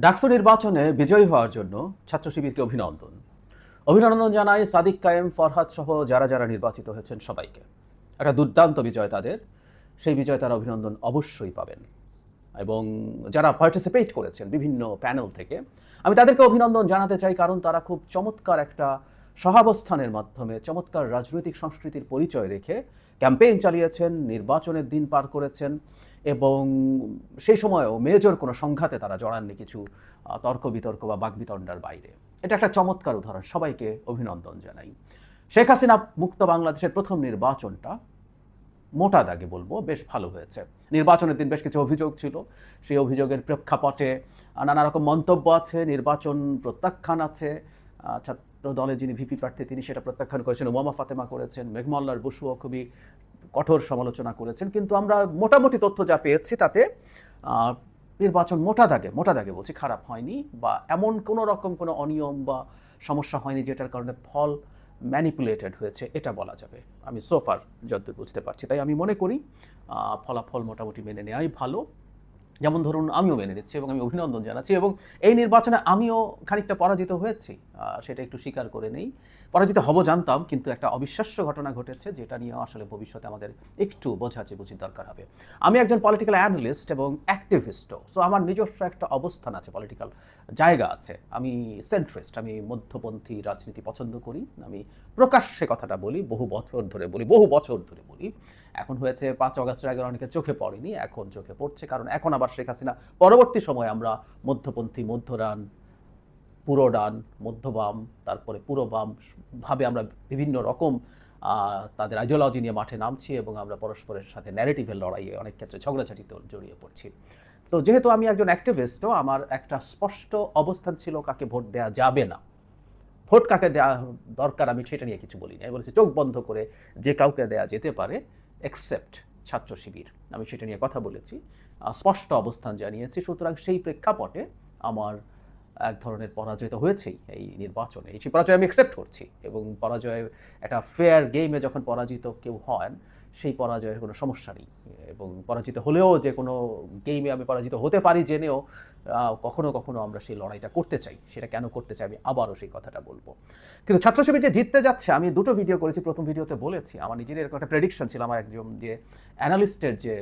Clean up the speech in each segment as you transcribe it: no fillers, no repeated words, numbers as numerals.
ডাকসু নির্বাচনে বিজয়ী হওয়ার জন্য ছাত্র শিবিরকে অভিনন্দন। অভিনন্দন জানাই সাদিক কায়েম, ফরহাদ সহ যারা যারা নির্বাচিত হয়েছেন সবাইকে। একটা দুর্দান্ত বিজয় তাদের, সেই বিজয় তারা অভিনন্দন অবশ্যই পাবেন। এবং যারা পার্টিসিপেট করেছেন বিভিন্ন প্যানেল থেকে, আমি তাদেরকে অভিনন্দন জানাতে চাই, কারণ তারা খুব চমৎকার একটা সহাবস্থানের মাধ্যমে চমৎকার রাজনৈতিক সংস্কৃতির পরিচয় রেখে ক্যাম্পেইন চালিয়েছেন, নির্বাচনের দিন পার করেছেন এবং সেই সময়ও মেজর কোনো সংঘাতে তারা জড়াননি কিছু তর্ক বিতর্ক বা বাকবিতণ্ডার বাইরে। এটা একটা চমৎকার উদাহরণ, সবাইকে অভিনন্দন জানাই। শেখ হাসিনা মুক্ত বাংলাদেশের প্রথম নির্বাচনটা মোটা দাগে বলবো বেশ ভালো হয়েছে। নির্বাচনের দিন বেশ কিছু অভিযোগ ছিল, সেই অভিযোগের প্রেক্ষাপটে নানা রকম মন্তব্য আছে, নির্বাচন প্রত্যাখ্যান আছে। ছাত্র দলে যিনি ভিপি প্রার্থী তিনি সেটা প্রত্যাখ্যান করেছেন, ওমামা ফাতেমা করেছেন, মেঘমল্লার বসুও খুবই কঠোর সমালোচনা করেছেন। কিন্তু আমরা মোটামুটি তথ্য যা পেয়েছি তাতে নির্বাচন মোটা দাগে বলছি খারাপ হয়নি, বা এমন কোনো রকম কোনো অনিয়ম বা সমস্যা হয়নি যেটার কারণে ফল ম্যানিপুলেটেড হয়েছে এটা বলা যাবে। আমি সোফার যতদূর বুঝতে পারছি, তাই আমি মনে করি ফলাফল মোটামুটি মেনে নেওয়াই ভালো। যেমন ধরুন আমিও মেনে নিচ্ছি এবং আমি অভিনন্দন জানাচ্ছি, এবং এই নির্বাচনে আমিও খানিকটা পরাজিত হয়েছি, সেটা একটু স্বীকার করে নেই। পরাজিত হব জানতাম, কিন্তু একটা অবিশ্বাস্য ঘটনা ঘটেছে যেটা নিয়ে আসলে ভবিষ্যতে আমাদের একটু বুঝি দরকার হবে। আমি একজন পলিটিক্যাল অ্যানালিস্ট এবং অ্যাক্টিভিস্টও, সো আমার নিজস্ব একটা অবস্থান আছে, পলিটিক্যাল জায়গা আছে। আমি সেন্ট্রিস্ট, আমি মধ্যপন্থী রাজনীতি পছন্দ করি। আমি প্রকাশ্যে কথাটা বলি, বহু বছর ধরে বলি। এখন হয়েছে 5 অগাস্টের আগে অনেকে চোখে পড়েনি, এখন চোখে পড়ছে, কারণ এখন আবার শেখ হাসিনা পরবর্তী সময়ে আমরা মধ্যপন্থী, মধ্যরান, পুরো ডান, মধ্যবাম, তারপরে পুরো বাম ভাবে আমরা বিভিন্ন রকম তাদের আইডিওলজি নিয়ে মাঠে নামছি এবং আমরা পরস্পরের সাথে ন্যারেটিভের লড়াইয়ে অনেক ক্ষেত্রে ঝগড়াঝাটিতে জড়িয়ে পড়ছি। তো যেহেতু আমি একজন অ্যাক্টিভিস্টও, আমার একটা স্পষ্ট অবস্থান ছিল কাকে ভোট দেওয়া যাবে না, ভোট কাকে দেওয়া দরকার আমি সেটা নিয়ে কিছু বলিনি। আমি বলেছি চোখ বন্ধ করে যে কাউকে দেওয়া যেতে পারে এক্সেপ্ট ছাত্র শিবির, আমি সেটা নিয়ে কথা বলেছি, স্পষ্ট অবস্থান জানিয়েছি। সুতরাং সেই প্রেক্ষাপটে আমার এক ধরনের পরাজয় তো হয়েছেই এই নির্বাচনে, সেই পরাজয় আমি অ্যাকসেপ্ট করছি। এবং পরাজয় একটা ফেয়ার গেমে যখন পরাজিত কেউ হন, সেই পরাজয়ের কোনো সমস্যা নেই। এবং পরাজিত হলেও যে কোনো গেমে আমি পরাজিত হতে পারি জেনেও কখনো কখনো আমরা সেই লড়াইটা করতে চাই। সেটা কেন করতে চাই আমি আবারও সেই কথাটা বলবো। কিন্তু ছাত্র শিবির যে জিততে যাচ্ছে, আমি দুটো ভিডিও করেছি, প্রথম ভিডিওতে বলেছি আমার নিজের এরকম একটা প্রেডিকশন ছিল, আমার একজন যে অ্যানালিস্টের যে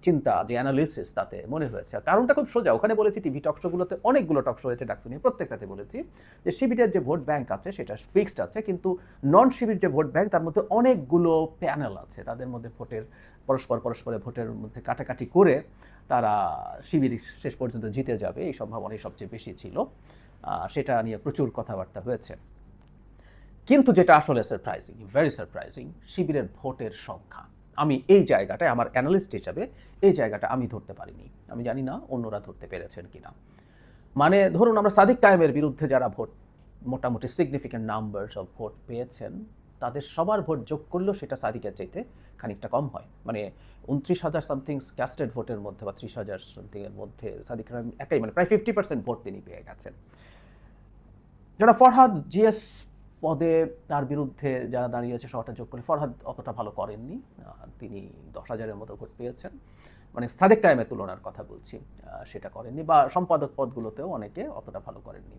চিন্তা, যে অ্যানালিসিস, তাতে মনে হয়েছে। আর কারণটা খুব সোজা, ওখানে বলেছি টিভি টকশোগুলোতে অনেকগুলো টকশো হয়েছে ডাকসু নিয়ে, প্রত্যেকটাতে বলেছি যে শিবিরের যে ভোট ব্যাংক আছে সেটা ফিক্সড আছে, কিন্তু নন শিবির যে ভোট ব্যাংক তার মধ্যে অনেকগুলো প্যানেল আছে, তাদের মধ্যে ভোটের পরস্পরে ভোটের মধ্যে কাটাকাটি করে তারা শিবির শেষ পর্যন্ত জিতে যাবে, এই সম্ভাবনাই সবচেয়ে বেশি ছিল। সেটা নিয়ে প্রচুর কথাবার্তা হয়েছে। কিন্তু যেটা আসলে সারপ্রাইজিং, ভেরি সারপ্রাইজিং, শিবিরের ভোটের সংখ্যা। আমি এই জায়গাটায় আমার অ্যানালিস্ট হিসাবে এই জায়গাটা আমি ধরতে পারিনি। আমি জানি না অন্যরা ধরতে পেরেছেন কিনা। মানে ধরুন আমরা সাদিক কায়েমের বিরুদ্ধে যারা ভোট মোটামুটি সিগনিফিক্যান্ট নাম্বারস অফ ভোট পেয়েছেন, তাদের সবার ভোট যোগ করলেও সেটা সাদিকের চাইতে খানিকটা কম হয়। মানে 29,000 সামথিং ক্যাস্টেড ভোটের মধ্যে বা 30,000 সামথিংয়ের মধ্যে সাদিক কায়েম একাই, মানে প্রায় 50% ভোট তিনি পেয়ে গেছেন। যারা ফরহাদ জিএস পদে তার বিরুদ্ধে যারা দাঁড়িয়েছে সবটা যোগ করে ফরহাদ অতটা ভালো করেননি, তিনি 10,000-এর মতো ভোট পেয়েছেন। মানে সাদেক কায়েমের তুলনার কথা বলছি, সেটা করেননি, বা সম্পাদক পদগুলোতেও অনেকে অতটা ভালো করেননি।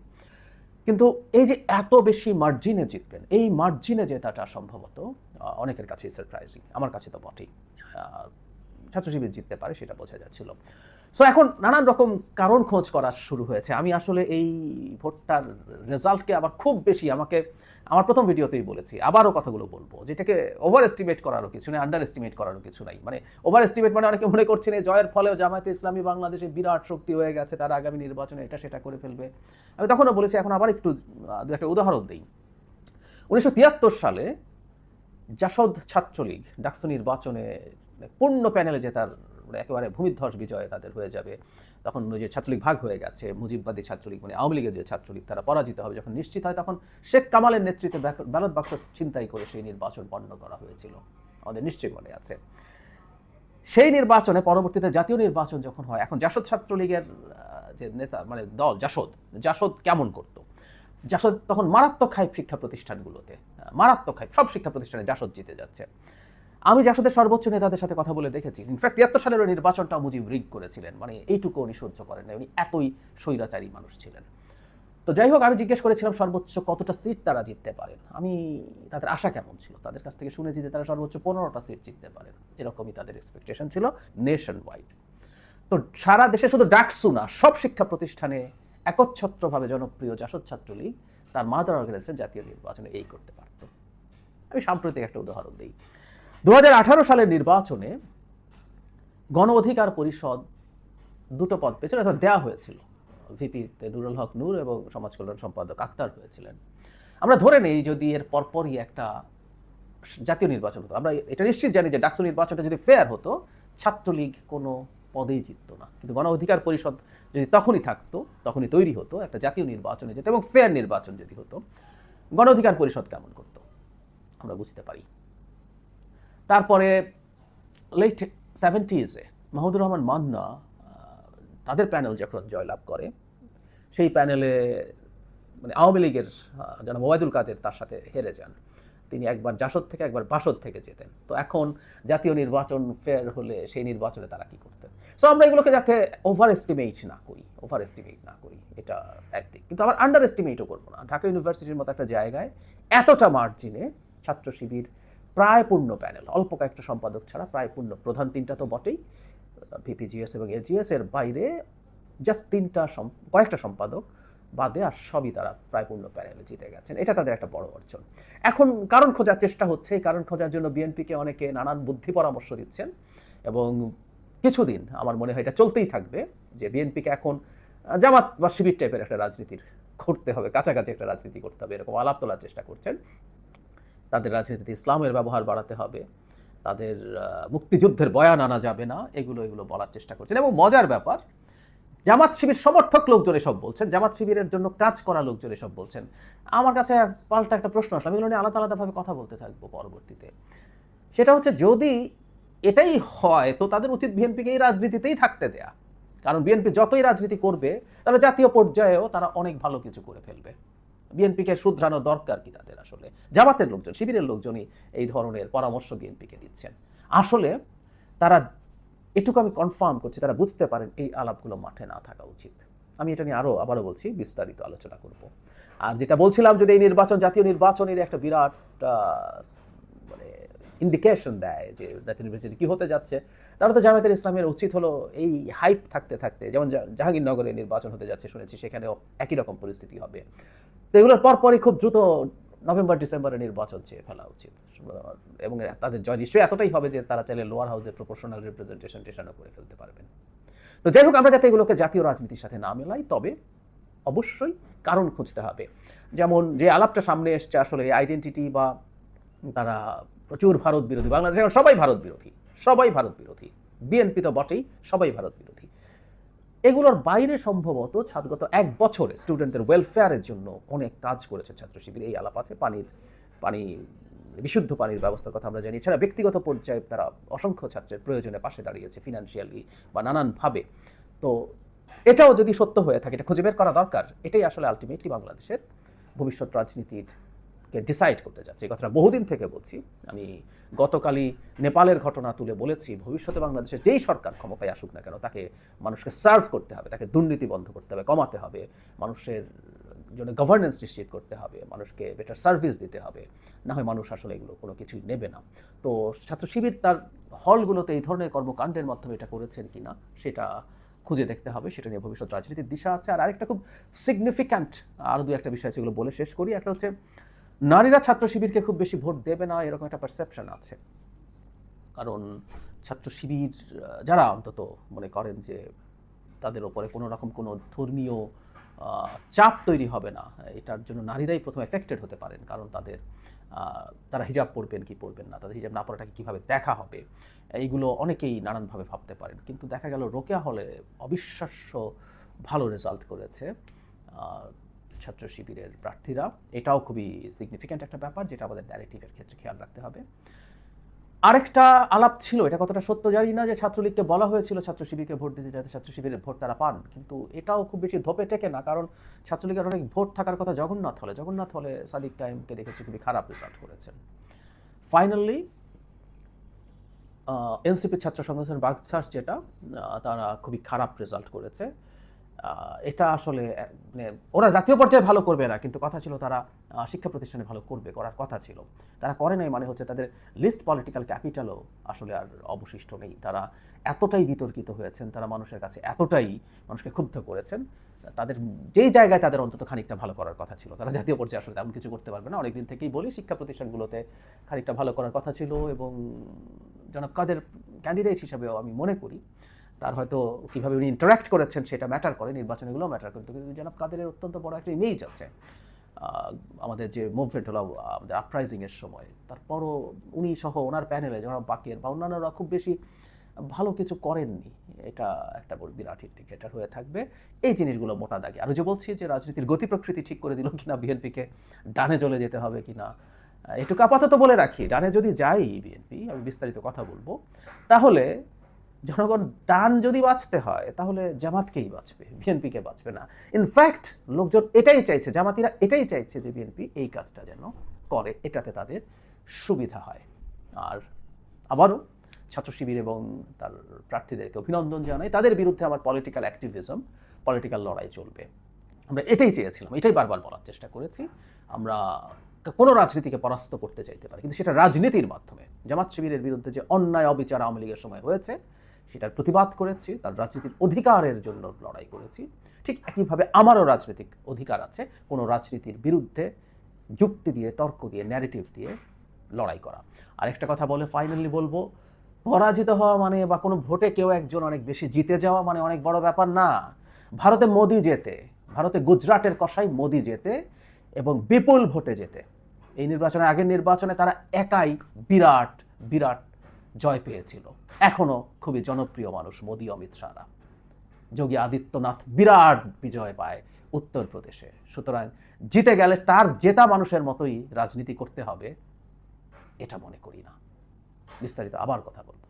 কিন্তু এই যে এত বেশি মার্জিনে জিতবেন, এই মার্জিনে জেতাটা সম্ভবত অনেকের কাছেই সারপ্রাইজিং, আমার কাছে তো বটেই। ছাত্র শিবির জিততে পারে সেটা বোঝা যাচ্ছিল। সো এখন নানান রকম কারণ খোঁজ করা শুরু হয়েছে। আমি আসলে এই ভোটটার রেজাল্টকে আবার খুব বেশি, আমাকে আমার প্রথম ভিডিওতেই বলেছি, আবারও কথাগুলো বলবো, যেটাকে ওভার এস্টিমেট করারও কিছু নেই, আন্ডার এস্টিমেট করারও কিছু নাই। মানে ওভার এস্টিমেট মানে অনেকে মনে করছেন এই জয়ের ফলেও জামায়াতে ইসলামী বাংলাদেশে বিরাট শক্তি হয়ে গেছে, তারা আগামী নির্বাচনে এটা সেটা করে ফেলবে। আমি তখনও বলেছি, এখন আবার একটু একটা উদাহরণ দিই। 1973 সালে জাসদ ছাত্রলীগ ডাকসু নির্বাচনে পূর্ণ প্যানেলে জেতার একেবারে ভূমিধ্বস বিজয় তাদের হয়ে যাবে। তখন ওই যে ছাত্রলীগ ভাগ হয়ে গেছে, মুজিববাদী ছাত্রলীগ মানে আওয়ামী লীগের যে ছাত্রলীগ, তারা পরাজিত হবে যখন নিশ্চিত হয়, তখন শেখ কামালের নেতৃত্বে ব্যালট বাক্স ছিনতাই করে সেই নির্বাচন বন্ধ করা হয়েছিল, আমাদের নিশ্চয়ই মনে আছে। সেই নির্বাচনে পরবর্তীতে জাতীয় নির্বাচন যখন হয়, এখন জাসদ ছাত্রলীগের যে নেতা মানে দল জাসদ কেমন করতো, জাসদ তখন মারাত্মক হাইপ শিক্ষা প্রতিষ্ঠানগুলোতে, মারাত্মক হাইপ, সব শিক্ষা প্রতিষ্ঠানে জাসদ জিতে যাচ্ছে। আমি জাসদের সর্বোচ্চ নেতাদের সাথে কথা বলে দেখেছি, ইনফ্যাক্ট ৭৩ সালের নির্বাচনটা মুজিব রিগ করেছিলেন, মানে এইটুকু উনি সহ্য করেন না, উনি এতই স্বৈরাচারী মানুষ ছিলেন। তো যাই হোক, আমি জিজ্ঞেস করেছিলাম সর্বোচ্চ কতটা সিট তারা জিততে পারেন, আমি তাদের আশা কেমন ছিল, তাদের কাছ থেকে শুনেছি যে তারা সর্বোচ্চ 15টা সিট জিততে পারেন, এরকমই তাদের এক্সপেকটেশন ছিল নেশন ওয়াইড। তো সারা দেশে শুধু ডাকসু না, সব শিক্ষা প্রতিষ্ঠানে একচ্ছত্রভাবে জনপ্রিয় জাসদ ছাত্রলীগ তার মাদার অর্গানাইজেশন জাতীয় নির্বাচনে এই করতে পারত। আমি সাম্প্রতিক একটা উদাহরণ দিই। 2018 সালের নির্বাচনে গণ অধিকার পরিষদ দুটো পদ পেয়েছিল, দেওয়া হয়েছিল, ভিপিতে নুরুল হক নূর এবং সমাজ কল্যাণ সম্পাদক আক্তার হয়েছিলেন। আমরা ধরে নেই যদি এর পরপরই একটা জাতীয় নির্বাচন হতো, আমরা এটা নিশ্চিত জানি যে ডাকসু নির্বাচনটা যদি ফেয়ার হতো, ছাত্রলীগ কোনো পদেই জিতত না। কিন্তু গণ অধিকার পরিষদ যদি তখনই থাকতো, তখনই তৈরি হতো, একটা জাতীয় নির্বাচনে যেত এবং ফেয়ার নির্বাচন যদি হতো, গণ অধিকার পরিষদ কেমন করতো আমরা বুঝতে পারি। তারপরে লেট 70s মাহমুদুর রহমান মান্না তাদের প্যানেল যখন জয়লাভ করে, সেই প্যানেলে মানে আওয়ামী লীগের যেন ওবায়দুল কাদের তার সাথে হেরে যান। তিনি একবার জাসদ থেকে একবার বাসদ থেকে যেতেন। তো এখন জাতীয় নির্বাচন ফেয়ার হলে সেই নির্বাচনে তারা কি করতেন? সো আমরা এগুলোকে যাতে ওভার এস্টিমেট না করি, এটা একদিক, কিন্তু আবার আন্ডার এস্টিমেটও করবো না। ঢাকা ইউনিভার্সিটির মতো একটা জায়গায় এতটা মার্জিনে ছাত্র শিবির প্রায় পূর্ণ প্যানেল, অল্প কয়েকটা সম্পাদক ছাড়া প্রায় পূর্ণ, প্রধান তিনটা তো বটেই, ভিপিজিএস এবং এজিএস, এর বাইরে জাস্ট কয়েকটা সম্পাদক বাদে আর সবই তারা প্রায় পূর্ণ প্যানেলে জিতে গেছেন। এটা তাদের একটা বড় অর্জন। এখন কারণ খোঁজার চেষ্টা হচ্ছে, কারণ খোঁজার জন্য বিএনপিকে অনেকে নানান বুদ্ধি পরামর্শ দিচ্ছেন এবং কিছুদিন আমার মনে হয় এটা চলতেই থাকবে যে বিএনপিকে এখন জামাত বা শিবির টাইপের একটা রাজনীতির করতে হবে, কাছাকাছি একটা রাজনীতি করতে হবে, এরকম আলাপ তোলার চেষ্টা করছেন। তাদের রাজনীতিতে ইসলামের ব্যবহার বাড়াতে হবে, তাদের মুক্তিযুদ্ধের বয়ান আনা যাবে না, এগুলো বলার চেষ্টা করছেন। এবং মজার ব্যাপার, জামাত শিবির সমর্থক লোকজন এসব বলছেন, জামাত শিবিরের জন্য কাজ করা লোকজন এসব বলছেন। আমার কাছে পাল্টা একটা প্রশ্ন আসলে, আমি এগুলো নিয়ে আলাদা আলাদাভাবে কথা বলতে থাকবো পরবর্তীতে। সেটা হচ্ছে, যদি এটাই হয় তো তাদের উচিত বিএনপিকে এই রাজনীতিতেই থাকতে দেয়া, কারণ বিএনপি যতই রাজনীতি করবে তাহলে জাতীয় পর্যায়েও তারা অনেক ভালো কিছু করে ফেলবে। বিএনপিকে শুধরানোর দরকার কি তাদের? আসলে জামাতের লোকজন, শিবিরের লোকজনই এই ধরনের পরামর্শ বিএনপিকে দিচ্ছেন। আসলে তারা, এটুকু আমি কনফার্ম করছি, তারা বুঝতে পারেন এই আলাপগুলো মাঠে না থাকা উচিত। আমি এটা নিয়ে আবারও বলছি, বিস্তারিত আলোচনা করব। আর যেটা বলছিলাম, যদি এই নির্বাচন জাতীয় নির্বাচনের একটা বিরাট মানে ইন্ডিকেশন দেয় যে জাতীয় নির্বাচনে কি হতে যাচ্ছে, তাহলে তো জামায়াতের ইসলামের উচিত হলো এই হাইপ থাকতে থাকতে, যেমন জাহাঙ্গীরনগরে নির্বাচন হতে যাচ্ছে শুনেছি, সেখানেও একই রকম পরিস্থিতি হবে। তো এগুলোর পরপরই খুব দ্রুত নভেম্বর ডিসেম্বরে নির্বাচন চেয়ে ফেলা উচিত, এবং তাদের জয় নিশ্চয়ই এতটাই হবে যে তারা চাইলে লোয়ার হাউসের প্রপোর্শনাল রিপ্রেজেন্টেশনও করে ফেলতে পারবেন। তো যাই হোক, আমরা যাতে এগুলোকে জাতীয় রাজনীতির সাথে না মেলাই, তবে অবশ্যই কারণ খুঁজতে হবে। যেমন যে আলাপটা সামনে এসছে, আসলে আইডেন্টিটি বা তারা প্রচুর ভারত বিরোধী, বাংলাদেশে সবাই ভারত বিরোধী, বিএনপি তো বটেই, সবাই ভারত বিরোধী। এগুলোর বাইরে সম্ভবত গত 1 বছরে স্টুডেন্টদের ওয়েলফেয়ারের জন্য অনেক কাজ করেছে ছাত্র শিবির, এই আলাপ আছে। বিশুদ্ধ পানির ব্যবস্থার কথা আমরা জানি। এছাড়া ব্যক্তিগত পর্যায়ে তারা অসংখ্য ছাত্রের প্রয়োজনে পাশে দাঁড়িয়েছে, ফিনান্সিয়ালি বা নানানভাবে। তো এটাও যদি সত্য হয়ে থাকে, এটা খুঁজে বের করা দরকার। এটাই আসলে আলটিমেটলি বাংলাদেশের ভবিষ্যৎ রাজনীতির ডিসাইড করতে যাচ্ছে। এই কথাটা বহুদিন থেকে বলছি। আমি গতকালই নেপালের ঘটনা তুলে বলেছি, ভবিষ্যতে বাংলাদেশের যেই সরকার ক্ষমতায় আসুক না কেন, তাকে মানুষকে সার্ভ করতে হবে, তাকে দুর্নীতি বন্ধ করতে হবে, কমাতে হবে, মানুষের জন্য গভর্নেন্স নিশ্চিত করতে হবে, মানুষকে বেটার সার্ভিস দিতে হবে, না হয় মানুষ আসলে এগুলো কোনো কিছুই নেবে না। তো ছাত্র শিবির তার হলগুলোতে এই ধরনের কর্মকাণ্ডের মাধ্যমে এটা করেছেন কিনা সেটা খুঁজে দেখতে হবে, সেটা নিয়ে ভবিষ্যৎ রাজনীতির দিশা আছে। আর আরেকটা খুব সিগনিফিক্যান্ট আরও দু একটা বিষয় সেগুলো বলে শেষ করি। একটা হচ্ছে, নারীরা ছাত্র শিবিরকে খুব বেশি ভোট দেবে না, এরকম একটা পারসেপশন আছে। কারণ ছাত্র শিবির যারা অন্তত মনে করেন যে তাদের ওপরে কোনো রকম কোনো ধর্মীয় চাপ তৈরি হবে না, এটার জন্য নারীরাই প্রথমে এফেক্টেড হতে পারেন। কারণ তারা হিজাব পরবেন কি পরবেন না, তাদের হিজাব না পরাটাকে কীভাবে দেখা হবে, এইগুলো অনেকেই নানানভাবে ভাবতে পারেন। কিন্তু দেখা গেল রোকেয়া হলে অবিশ্বাস্য ভালো রেজাল্ট করেছে ছাত্র শিবিরের প্রার্থীরা। এটাও খুবই সিগনিফিক্যান্ট একটা ব্যাপার, যেটা আমাদের ন্যারেটিভের ক্ষেত্রে খেয়াল রাখতে হবে। আরেকটা আলাপ ছিল, এটা কতটা সত্য জানি না, যে ছাত্রলীগকে বলা হয়েছিল ছাত্র শিবিরকে ভোট দিতে, যাতে ছাত্র শিবিরের ভোট তারা পান। কিন্তু এটাও খুব বেশি ধোপে টেকে না, কারণ ছাত্রলীগের অনেক ভোট থাকার কথা জগন্নাথ হলে সাদিক কায়েমকে দেখেছি খুবই খারাপ রেজাল্ট করেছেন। ফাইনালি এনসিপির ছাত্র সংগঠন বাগছাস যেটা তারা খুবই খারাপ রেজাল্ট করেছে। এটা আসলে মানে ওরা জাতীয় পর্যায়ে ভালো করবে না, কিন্তু কথা ছিল তারা শিক্ষা প্রতিষ্ঠানে ভালো করবে, করার কথা ছিল। তারা করে নাই, মানে হচ্ছে তাদের লিস্ট পলিটিক্যাল ক্যাপিটালও আসলে আর অবশিষ্ট নেই। তারা এতটাই বিতর্কিত হয়েছেন, তারা মানুষের কাছে এতটাই মানুষকে ক্ষুব্ধ করেছেন, তাদের যেই জায়গায় তাদের অন্তত খানিকটা ভালো করার কথা ছিল, তারা জাতীয় পর্যায়ে আসলে তেমন কিছু করতে পারবে না। অনেকদিন থেকেই বলি শিক্ষা প্রতিষ্ঠানগুলোতে খানিকটা ভালো করার কথা ছিল, এবং জনাব কাদের ক্যান্ডিডেট হিসাবেও আমি মনে করি তার হয়তো কীভাবে উনি ইন্টারাক্ট করেছেন সেটা ম্যাটার করে, নির্বাচনগুলো ম্যাটার করে। কিন্তু জনাব কাদেরের অত্যন্ত বড় একটা ইমেজ আছে আমাদের যে মুভমেন্ট হলো আমাদের আপরাইজিংয়ের সময়, তারপরও উনি সহ ওনার প্যানেলে জনাব বাকের বা অন্যান্যরা খুব বেশি ভালো কিছু করেননি। এটা একটা বিরাট ইন্ডিকেটর হয়ে থাকবে। এই জিনিসগুলো মোটা দাগে। আর যে বলছি যে রাজনীতির গতি প্রকৃতি ঠিক করে দিল কিনা বিএনপিকে, ডানে চলে যেতে হবে কিনা, এটুকু আপাতত বলে রাখি। ডানে যদি যাই বিএনপি, আমি বিস্তারিত কথা বলবো, তাহলে জনগণ ডান যদি বাঁচতে হয় তাহলে জামাতকেই বাঁচবে, বিএনপিকে বাঁচবে না। ইনফ্যাক্ট লোকজন এটাই চাইছে, জামাতিরা এটাই চাইছে যে বিএনপি এই কাজটা যেন করে, এটাতে তাদের সুবিধা হয়। আর আবারও ছাত্র শিবির এবং তার প্রার্থীদেরকে অভিনন্দন জানাই। তাদের বিরুদ্ধে আমার পলিটিক্যাল অ্যাক্টিভিজম, পলিটিক্যাল লড়াই চলবে। আমরা এটাই চেয়েছিলাম, এটাই বারবার বলার চেষ্টা করেছি। আমরা কোনো রাজনীতিকে পরাস্ত করতে চাইতে পারি, কিন্তু সেটা রাজনীতির মাধ্যমে। জামাত শিবিরের বিরুদ্ধে যে অন্যায় অবিচার আওয়ামী লীগের সময় হয়েছে সেটার প্রতিবাদ করেছি, তার রাজনীতির অধিকারের জন্য লড়াই করেছি। ঠিক একইভাবে আমারও রাজনৈতিক অধিকার আছে কোনো রাজনীতির বিরুদ্ধে যুক্তি দিয়ে, তর্ক দিয়ে, ন্যারেটিভ দিয়ে লড়াই করা। আর একটা কথা বলে ফাইনালি বলবো, পরাজিত হওয়া মানে বা কোনো ভোটে কেউ একজন অনেক বেশি জিতে যাওয়া মানে অনেক বড় ব্যাপার না। ভারতে মোদি যেতে, ভারতে গুজরাটের কসাই মোদি যেতে এবং বিপুল ভোটে যেতে, এই নির্বাচনে, আগের নির্বাচনে তারা একাই বিরাট বিরাট জয় পেয়েছিল। এখনও খুবই জনপ্রিয় মানুষ মোদি, অমিত শাহরা। যোগী আদিত্যনাথ বিরাট বিজয় পায় উত্তরপ্রদেশে। সুতরাং জিতে গেলে তার জেতা মানুষের মতোই রাজনীতি করতে হবে, এটা মনে করি না। বিস্তারিত আবার কথা বলবো।